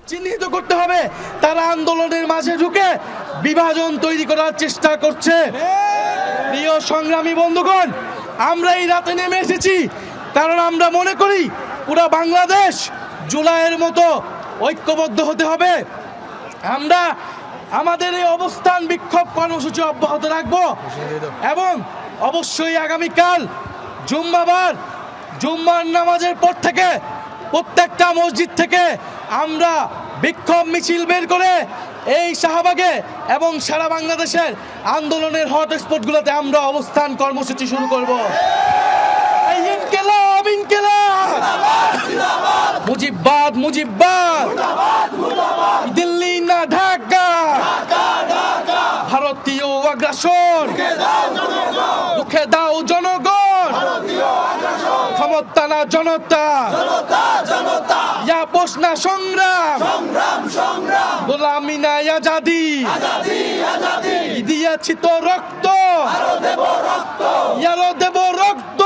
চিহ্নিত করতে হবে। তারা আন্দোলনের মাঝে ঢুকে বিভাজন তৈরি করার চেষ্টা করছে। প্রিয় সংগ্রামী বন্ধুগণ, আমরা এই রাতে নেমে এসেছি কারণ আমরা মনে করি পুরো বাংলাদেশ জুলাইয়ের মতো ঐক্যবদ্ধ হতে হবে। আমরা আমাদের এই অবস্থান বিক্ষোভ কর্মসূচি অব্যাহত রাখবো এবং অবশ্যই আগামীকাল জুম্মার নামাজের পর থেকে প্রত্যেকটা মসজিদ থেকে আমরা বিক্ষোভ মিছিল বের করে এই শাহবাগে এবং সারা বাংলাদেশের আন্দোলনের হটস্পটগুলোতে আমরা অবস্থান কর্মসূচি শুরু করব। এই ইনকিলাব ইনকিলাব, মুজিববাদ মুজিববাদ, দিল্লি না ঢাকা, ভারতীয় আগ্রাসন রুখে দাও জনগণ, ক্ষমতা না জনতা, আপোষ না সংগ্রাম, গোলামি না আজাদি, দিয়েছি তো রক্ত, আরো দেব রক্ত।